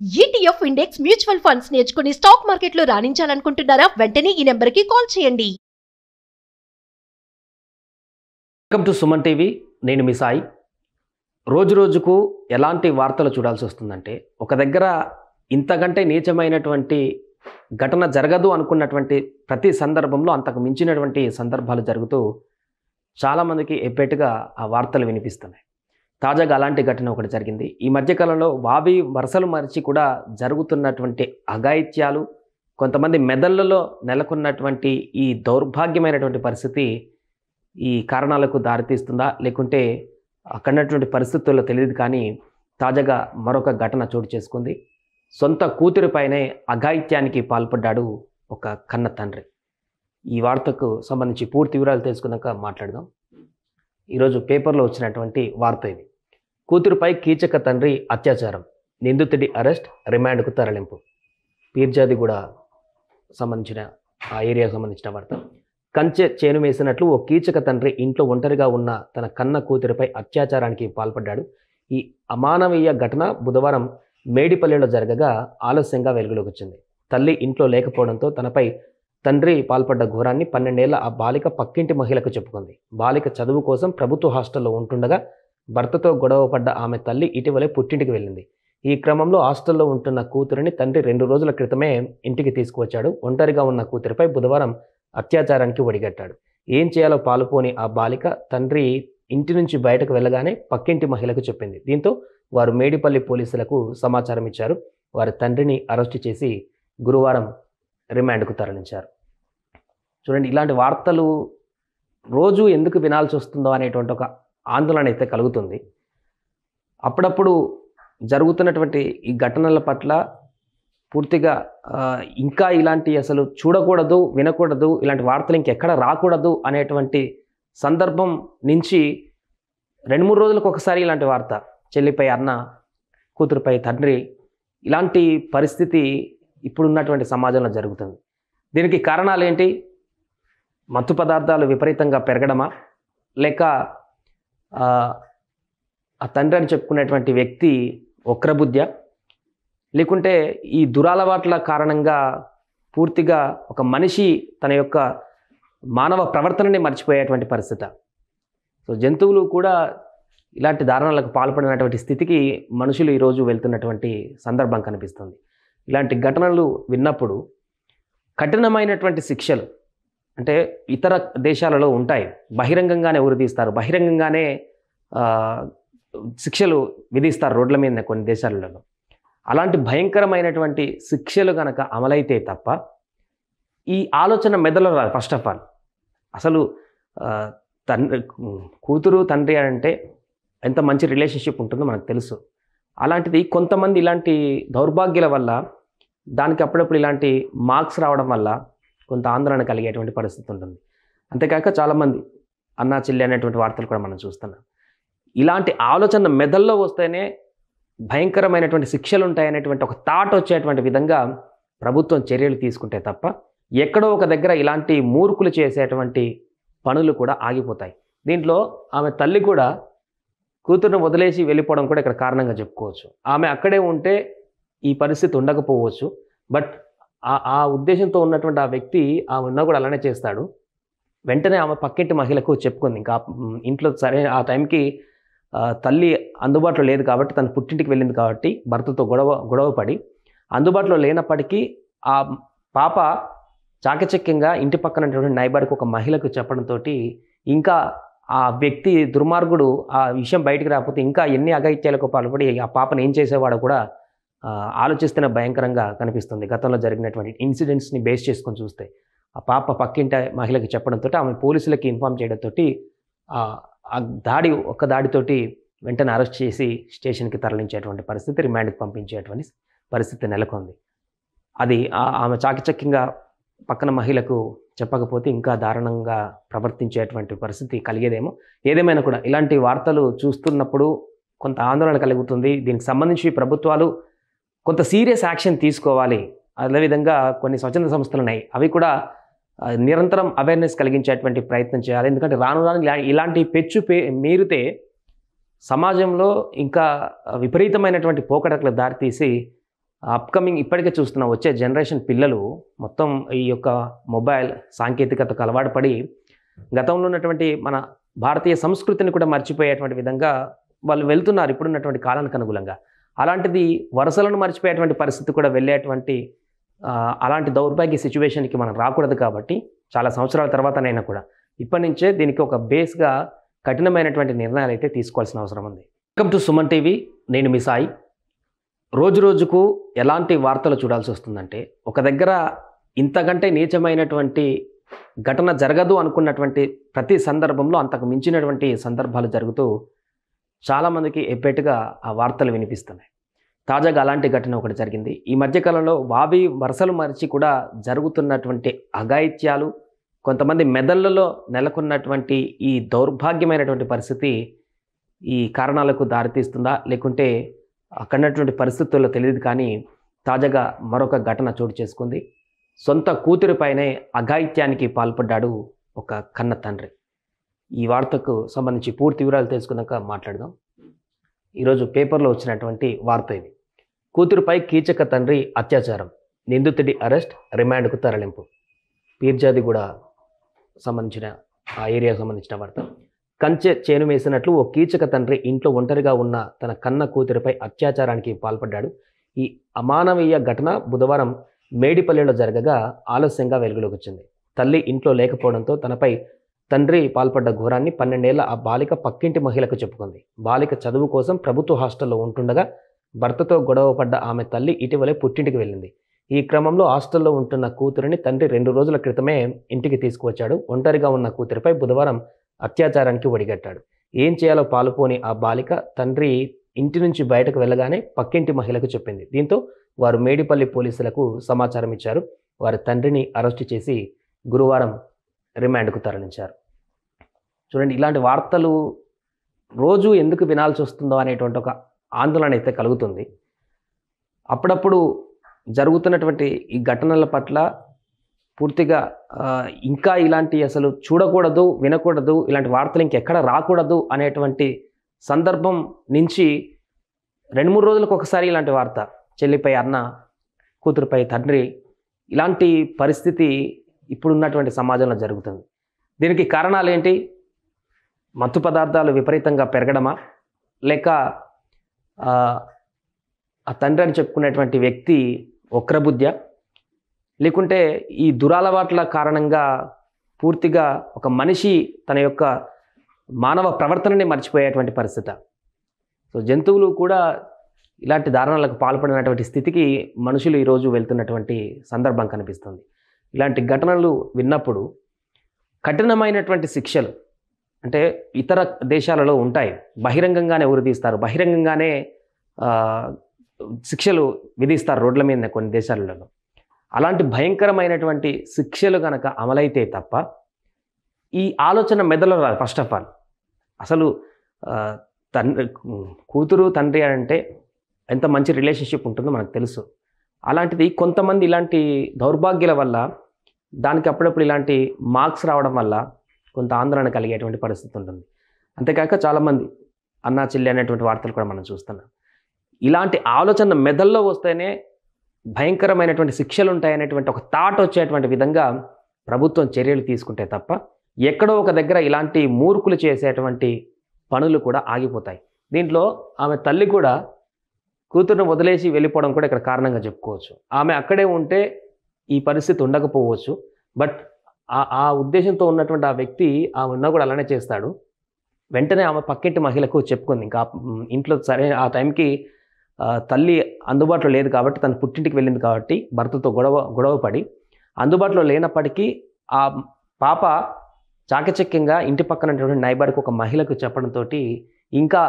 ETF index mutual funds నేర్చుకుని stock మార్కెట్లో రాణించాలనుకుంటున్నారా? వెంటనే ఈ నెంబర్కి కాల్ చేయండి. Welcome to Suman TV. నేను మీ సాయి. రోజు రోజుకు ఎలాంటి వార్తలు చూడాల్సి వస్తుందంటే, ఒక దగ్గర ఇంతకంటే నీచమైనటువంటి ఘటన జరగదు అనుకున్నటువంటి ప్రతి సందర్భంలో అంతకు మించినటువంటి సందర్భాలు జరుగుతూ చాలామందికి ఎబ్బెట్టుగా ఆ వార్తలు వినిపిస్తున్నాయి. తాజాగా అలాంటి ఘటన ఒకటి జరిగింది. ఈ మధ్యకాలంలో వావి వరుసలు మరిచి కూడా జరుగుతున్నటువంటి అఘాయిత్యాలు, కొంతమంది మెదళ్లలో నెలకొన్నటువంటి ఈ దౌర్భాగ్యమైనటువంటి పరిస్థితి ఈ కారణాలకు దారితీస్తుందా, లేకుంటే అక్కడున్నటువంటి పరిస్థితుల్లో తెలియదు. కానీ తాజాగా మరొక ఘటన చోటు చేసుకుంది. సొంత కూతురిపైనే అఘాయిత్యానికి పాల్పడ్డాడు ఒక కన్న తండ్రి. ఈ వార్తకు సంబంధించి పూర్తి వివరాలు తెలుసుకున్నాక మాట్లాడదాం. ఈరోజు పేపర్లో వచ్చినటువంటి వార్త ఇది. కూతురుపై కీచక తండ్రి అత్యాచారం, నిందితుడి అరెస్ట్, రిమాండ్కు తరలింపు. పీర్జాదిగూడ సంబంధించిన ఆ ఏరియా సంబంధించిన వార్త. కంచె చేను వేసినట్లు ఓ కీచక తండ్రి ఇంట్లో ఒంటరిగా ఉన్న తన కన్న కూతురిపై అత్యాచారానికి పాల్పడ్డాడు. ఈ అమానవీయ ఘటన బుధవారం మేడిపల్లిలో జరగగా ఆలస్యంగా వెలుగులోకి వచ్చింది. తల్లి ఇంట్లో లేకపోవడంతో తనపై తండ్రి పాల్పడ్డ ఘోరాన్ని 12 ఏళ్ల ఆ బాలిక పక్కింటి మహిళకు చెప్పుకుంది. బాలిక చదువు కోసం ప్రభుత్వ హాస్టల్లో ఉంటుండగా భర్తతో గొడవ పడ్డ ఆమె తల్లి ఇటీవలే పుట్టింటికి వెళ్ళింది. ఈ క్రమంలో హాస్టల్లో ఉంటున్న కూతురిని తండ్రి 2 రోజుల క్రితమే ఇంటికి తీసుకువచ్చాడు. ఒంటరిగా ఉన్న కూతురిపై బుధవారం అత్యాచారానికి ఒడిగట్టాడు. ఏం చేయాలో పాలుపోని ఆ బాలిక తండ్రి ఇంటి నుంచి బయటకు వెళ్ళగానే పక్కింటి మహిళకు చెప్పింది. దీంతో వారు మేడిపల్లి పోలీసులకు సమాచారం ఇచ్చారు. వారి తండ్రిని అరెస్టు చేసి గురువారం రిమాండ్కు తరలించారు. చూడండి, ఇలాంటి వార్తలు రోజు ఎందుకు వినాల్సి వస్తుందో అనేటువంటి ఒక ఆందోళన అయితే కలుగుతుంది. అప్పుడప్పుడు జరుగుతున్నటువంటి ఈ ఘటనల పట్ల పూర్తిగా ఇంకా ఇలాంటి అసలు చూడకూడదు, వినకూడదు, ఇలాంటి వార్తలు ఇంకెక్కడ రాకూడదు అనేటువంటి సందర్భం నుంచి 2-3 రోజులకు ఒకసారి ఇలాంటి వార్త, చెల్లిపై అన్న, కూతురుపై తండ్రి, ఇలాంటి పరిస్థితి ఇప్పుడున్నటువంటి సమాజంలో జరుగుతుంది. దీనికి కారణాలు ఏంటి? మత్తు పదార్థాలు విపరీతంగా పెరగడమా, లేక ఆ తండ్రి అని చెప్పుకునేటువంటి వ్యక్తి వక్రబుద్ధ్య, లేకుంటే ఈ దురలవాట్ల కారణంగా పూర్తిగా ఒక మనిషి తన యొక్క మానవ ప్రవర్తనని మర్చిపోయేటువంటి పరిస్థితి. సో జంతువులు కూడా ఇలాంటి దారుణాలకు పాల్పడినటువంటి స్థితికి మనుషులు ఈరోజు వెళ్తున్నటువంటి సందర్భం కనిపిస్తుంది. ఇలాంటి ఘటనలు విన్నప్పుడు కఠినమైనటువంటి శిక్షలు, అంటే ఇతర దేశాలలో ఉంటాయి, బహిరంగంగానే ఉరితీస్తారు, బహిరంగంగానే శిక్షలు విధిస్తారు రోడ్ల మీద కొన్ని దేశాలలో. అలాంటి భయంకరమైనటువంటి శిక్షలు కనుక అమలైతే తప్ప ఈ ఆలోచన మెదడులో రాదు. ఫస్ట్ ఆఫ్ ఆల్ అసలు తండ్రి, కూతురు, తండ్రి అంటే ఎంత మంచి రిలేషన్షిప్ ఉంటుందో మనకు తెలుసు. అలాంటిది కొంతమంది ఇలాంటి దౌర్భాగ్యాల వల్ల, దానికి అప్పుడప్పుడు ఇలాంటి మార్క్స్ రావడం వల్ల కొంత ఆందోళన కలిగేటువంటి పరిస్థితి ఉంటుంది. అంతేకాక చాలామంది అన్నా చెల్లి అనేటువంటి వార్తలు కూడా మనం చూస్తున్నాం. ఇలాంటి ఆలోచన మెదల్లో వస్తేనే భయంకరమైనటువంటి శిక్షలు ఉంటాయనేటువంటి ఒక థాట్ వచ్చేటువంటి విధంగా ప్రభుత్వం చర్యలు తీసుకుంటే తప్ప ఎక్కడో ఒక దగ్గర ఇలాంటి మూర్ఖులు చేసేటువంటి పనులు కూడా ఆగిపోతాయి. దీంట్లో ఆమె తల్లి కూడా కూతురును వదిలేసి వెళ్ళిపోవడం కూడా ఇక్కడ కారణంగా చెప్పుకోవచ్చు. ఆమె అక్కడే ఉంటే ఈ పరిస్థితి ఉండకపోవచ్చు. బట్ ఆ ఉద్దేశంతో ఉన్నటువంటి ఆ వ్యక్తి ఆమె ఉన్నా కూడా అలానే చేస్తాడు. వెంటనే ఆమె పక్కింటి మహిళకు చెప్పుకుంది. ఇంకా ఇంట్లో సరే ఆ టైంకి తల్లి అందుబాటులో లేదు కాబట్టి, తను పుట్టింటికి వెళ్ళింది కాబట్టి భర్తతో గొడవ పడి అందుబాటులో లేనప్పటికీ ఆ పాప చాకచక్యంగా ఇంటి పక్కన నైబర్కి ఒక మహిళకు చెప్పడంతో ఇంకా ఆ వ్యక్తి దుర్మార్గుడు ఆ విషయం బయటికి రాకపోతే ఇంకా ఎన్ని అఘాయిత్యాలకు పాల్పడి ఆ పాపను ఏం చేసేవాడో కూడా ఆలోచిస్తేనే భయంకరంగా కనిపిస్తుంది. గతంలో జరిగినటువంటి ఇన్సిడెంట్స్ని బేస్ చేసుకొని చూస్తే ఆ పాప పక్కింటి మహిళకి చెప్పడంతో ఆమె పోలీసులకి ఇన్ఫామ్ చేయడంతో ఆ దాడితోటి వెంటనే అరెస్ట్ చేసి స్టేషన్కి తరలించేటువంటి పరిస్థితి, రిమాండ్కి పంపించేటువంటి పరిస్థితి నెలకొంది. అది ఆమె చాకచక్యంగా పక్కన మహిళకు చెప్పకపోతే ఇంకా దారుణంగా ప్రవర్తించేటువంటి పరిస్థితి కలిగేదేమో. ఏదేమైనా కూడా ఇలాంటి వార్తలు చూస్తున్నప్పుడు కొంత ఆందోళన కలుగుతుంది. దీనికి సంబంధించి ప్రభుత్వాలు కొంత సీరియస్ యాక్షన్ తీసుకోవాలి. అదేవిధంగా కొన్ని స్వచ్ఛంద సంస్థలు ఉన్నాయి, అవి కూడా నిరంతరం అవేర్నెస్ కలిగించేటువంటి ప్రయత్నం చేయాలి. ఎందుకంటే రాను ఇలాంటి మీరితే సమాజంలో ఇంకా విపరీతమైనటువంటి పోకడలకు దారితీసి అప్కమింగ్ ఇప్పటికే చూస్తున్నాం వచ్చే జనరేషన్ పిల్లలు మొత్తం ఈ యొక్క మొబైల్ సాంకేతికతకు అలవాటు పడి గతంలో ఉన్నటువంటి మన భారతీయ సంస్కృతిని కూడా మర్చిపోయేటువంటి విధంగా వాళ్ళు వెళ్తున్నారు ఇప్పుడున్నటువంటి కాలానికి అనుగుణంగా. అలాంటిది వరుసలను మర్చిపోయేటువంటి పరిస్థితి కూడా వెళ్ళేటువంటి అలాంటి దౌర్భాగ్య సిచ్యువేషన్కి మనం రాకూడదు. కాబట్టి చాలా సంవత్సరాల తర్వాతనైనా కూడా ఇప్పటి నుంచే దీనికి ఒక బేస్గా కఠినమైనటువంటి నిర్ణయాలు అయితే తీసుకోవాల్సిన అవసరం ఉంది. వెల్కమ్ టు సుమన్ టీవీ, నేను మీ సాయి. రోజు రోజుకు ఎలాంటి వార్తలు చూడాల్సి వస్తుందంటే, ఒక దగ్గర ఇంతకంటే నీచమైనటువంటి ఘటన జరగదు అనుకున్నటువంటి ప్రతి సందర్భంలో అంతకు మించినటువంటి సందర్భాలు జరుగుతూ చాలామందికి ఎబ్బెట్టుగా ఆ వార్తలు వినిపిస్తున్నాయి. తాజాగా అలాంటి ఘటన ఒకటి జరిగింది. ఈ మధ్యకాలంలో వావి వరుసలు మరిచి కూడా జరుగుతున్నటువంటి అఘాయిత్యాలు, కొంతమంది మెదళ్లలో నెలకొన్నటువంటి ఈ దౌర్భాగ్యమైనటువంటి పరిస్థితి ఈ కారణాలకు దారితీస్తుందా లేకుంటే అక్కడటువంటి పరిస్థితుల్లో తెలియదు. కానీ తాజాగా మరొక ఘటన చోటు చేసుకుంది. సొంత కూతురిపైనే అఘాయిత్యానికి పాల్పడ్డాడు ఒక కన్న తండ్రి. ఈ వార్తకు సంబంధించి పూర్తి వివరాలు తెలుసుకున్నాక మాట్లాడదాం. ఈరోజు పేపర్లో వచ్చినటువంటి వార్త ఇది. కూతురుపై కీచక తండ్రి అత్యాచారం, నిందితుడి అరెస్ట్, రిమాండ్కు తరలింపు. పీర్జాదిగూడ సంబంధించిన ఆ ఏరియాకు సంబంధించిన వార్త. కంచె చేను వేసినట్లు ఓ కీచక తండ్రి ఇంట్లో ఒంటరిగా ఉన్న తన కన్న కూతురిపై అత్యాచారానికి పాల్పడ్డాడు. ఈ అమానవీయ ఘటన బుధవారం మేడిపల్లిలో జరగగా ఆలస్యంగా వెలుగులోకి వచ్చింది. తల్లి ఇంట్లో లేకపోవడంతో తనపై తండ్రి పాల్పడ్డ ఘోరాన్ని 12 ఏళ్ల ఆ బాలిక పక్కింటి మహిళకు చెప్పుకుంది. బాలిక చదువు కోసం ప్రభుత్వ హాస్టల్లో ఉంటుండగా భర్తతో గొడవ పడ్డ ఆమె తల్లి ఇటీవలే పుట్టింటికి వెళ్ళింది. ఈ క్రమంలో హాస్టల్లో ఉంటున్న కూతురిని తండ్రి 2 రోజుల క్రితమే ఇంటికి తీసుకువచ్చాడు. ఒంటరిగా ఉన్న కూతురిపై బుధవారం అత్యాచారానికి ఒడిగట్టాడు. ఏం చేయాలో పాలుపోని ఆ బాలిక తండ్రి ఇంటి నుంచి బయటకు వెళ్ళగానే పక్కింటి మహిళకు చెప్పింది. దీంతో వారు మేడిపల్లి పోలీసులకు సమాచారం ఇచ్చారు. వారి తండ్రిని అరెస్టు చేసి గురువారం రిమాండ్కు తరలించారు. చూడండి, ఇలాంటి వార్తలు రోజు ఎందుకు వినాల్సి వస్తుందో అనేటువంటి ఒక ఆందోళన అయితే కలుగుతుంది. అప్పుడప్పుడు జరుగుతున్నటువంటి ఈ ఘటనల పట్ల పూర్తిగా ఇంకా ఇలాంటి అసలు చూడకూడదు, వినకూడదు, ఇలాంటి వార్తలు ఇంకెక్కడ రాకూడదు అనేటువంటి సందర్భం నుంచి 2-3 రోజులకు ఒకసారి ఇలాంటి వార్త, చెల్లిపై అన్న, కూతురుపై తండ్రి, ఇలాంటి పరిస్థితి ఇప్పుడున్నటువంటి సమాజంలో జరుగుతుంది. దీనికి కారణాలు ఏంటి? మత్తు పదార్థాలు విపరీతంగా పెరగడమా, లేక ఆ తండ్రి అని చెప్పుకునేటువంటి వ్యక్తి వక్రబుద్ధ్యా, లేకుంటే ఈ దురలవాట్ల కారణంగా పూర్తిగా ఒక మనిషి తన యొక్క మానవ ప్రవర్తనని మర్చిపోయేటువంటి పరిస్థితి. సో జంతువులు కూడా ఇలాంటి దారుణాలకు పాల్పడినటువంటి స్థితికి మనుషులు ఈరోజు వెళ్తున్నటువంటి సందర్భం కనిపిస్తుంది. ఇలాంటి ఘటనలు విన్నప్పుడు కఠినమైనటువంటి శిక్షలు, అంటే ఇతర దేశాలలో ఉంటాయి, బహిరంగంగానే ఉరితీస్తారు, బహిరంగంగానే శిక్షలు విధిస్తారు రోడ్ల మీద కొన్ని దేశాలలో. అలాంటి భయంకరమైనటువంటి శిక్షలు కనుక అమలైతే తప్ప ఈ ఆలోచన మెదడులో రాదు. ఫస్ట్ ఆఫ్ ఆల్ అసలు కూతురు తండ్రి అంటే ఎంత మంచి రిలేషన్షిప్ ఉంటుందో మనకు తెలుసు. అలాంటిది కొంతమంది ఇలాంటి దౌర్భాగ్యాల వల్ల, దానికి అప్పుడప్పుడు ఇలాంటి మార్క్స్ రావడం వల్ల కొంత ఆందోళన కలిగేటువంటి పరిస్థితి ఉంటుంది. అంతేకాక చాలామంది అన్నా చెల్లి అనేటువంటి వార్తలు కూడా మనం చూస్తున్నాం. ఇలాంటి ఆలోచన మెదల్లో వస్తేనే భయంకరమైనటువంటి శిక్షలు ఉంటాయనేటువంటి ఒక థాట్ వచ్చేటువంటి విధంగా ప్రభుత్వం చర్యలు తీసుకుంటే తప్ప ఎక్కడో ఒక దగ్గర ఇలాంటి మూర్ఖులు చేసేటువంటి పనులు కూడా ఆగిపోతాయి. దీంట్లో ఆమె తల్లి కూడా కూతురును వదిలేసి వెళ్ళిపోవడం కూడా ఇక్కడ కారణంగా చెప్పుకోవచ్చు. ఆమె అక్కడే ఉంటే ఈ పరిస్థితి ఉండకపోవచ్చు. బట్ ఆ ఉద్దేశంతో ఉన్నటువంటి ఆ వ్యక్తి ఆమె ఉన్నా కూడా అలానే చేస్తాడు. వెంటనే ఆమె పక్కింటి మహిళకు చెప్పుకుంది. ఇంకా ఇంట్లో సరే ఆ టైంకి తల్లి అందుబాటులో లేదు కాబట్టి, తను పుట్టింటికి వెళ్ళింది కాబట్టి భర్తతో గొడవ పడి అందుబాటులో లేనప్పటికీ ఆ పాప చాకచక్యంగా ఇంటి పక్కనటువంటి నైబర్కి ఒక మహిళకు చెప్పడంతో ఇంకా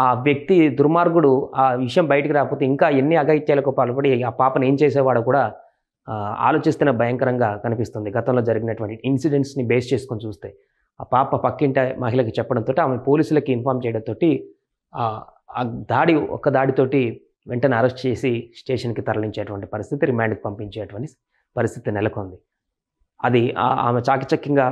ఆ వ్యక్తి దుర్మార్గుడు ఆ విషయం బయటికి రాకపోతే ఇంకా ఎన్ని అఘాయిత్యాలకు పాల్పడి ఆ పాపను ఏం చేసేవాడో కూడా ఆలోచిస్తేనే భయంకరంగా కనిపిస్తుంది. గతంలో జరిగినటువంటి ఇన్సిడెంట్స్ని బేస్ చేసుకొని చూస్తే ఆ పాప పక్కింటి మహిళకి చెప్పడంతో ఆమె పోలీసులకి ఇన్ఫామ్ చేయడంతో ఆ దాడితోటి వెంటనే అరెస్ట్ చేసి స్టేషన్కి తరలించేటువంటి పరిస్థితి, రిమాండ్కి పంపించేటువంటి పరిస్థితి నెలకొంది. అది ఆమె చాకచక్యంగా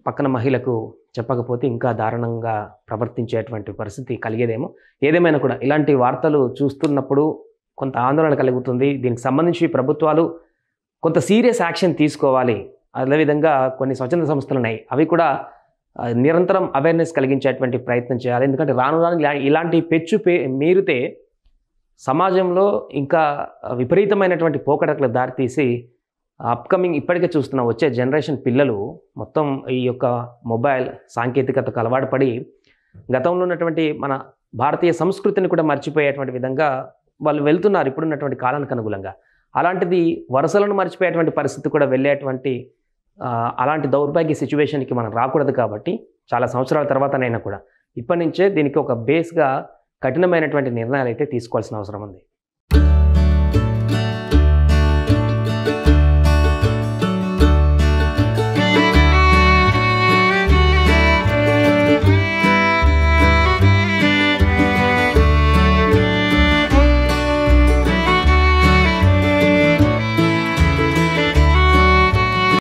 పక్కన మహిళకు చెప్పకపోతే ఇంకా దారుణంగా ప్రవర్తించేటువంటి పరిస్థితి కలిగేదేమో. ఏదేమైనా కూడా ఇలాంటి వార్తలు చూస్తున్నప్పుడు కొంత ఆందోళన కలుగుతుంది. దీనికి సంబంధించి ప్రభుత్వాలు కొంత సీరియస్ యాక్షన్ తీసుకోవాలి. అదేవిధంగా కొన్ని స్వచ్ఛంద సంస్థలు ఉన్నాయి, అవి కూడా నిరంతరం అవేర్నెస్ కలిగించేటువంటి ప్రయత్నం చేయాలి. ఎందుకంటే రాను రాను ఇలాంటి మీరితే సమాజంలో ఇంకా విపరీతమైనటువంటి పోకడలకు దారితీసి అప్కమింగ్ ఇప్పటికే చూస్తున్న వచ్చే జనరేషన్ పిల్లలు మొత్తం ఈ యొక్క మొబైల్ సాంకేతికతకు అలవాటు పడి గతంలో ఉన్నటువంటి మన భారతీయ సంస్కృతిని కూడా మర్చిపోయేటువంటి విధంగా వాళ్ళు వెళ్తున్నారు ఇప్పుడున్నటువంటి కాలానికి అనుగుణంగా. అలాంటిది వరుసలను మర్చిపోయేటువంటి పరిస్థితి కూడా వెళ్ళేటువంటి అలాంటి దౌర్భాగ్య సిచ్యువేషన్కి మనం రాకూడదు. కాబట్టి చాలా సంవత్సరాల తర్వాతనైనా కూడా ఇప్పటి నుంచే దీనికి ఒక బేస్గా కఠినమైనటువంటి నిర్ణయాలు అయితే తీసుకోవాల్సిన అవసరం ఉంది.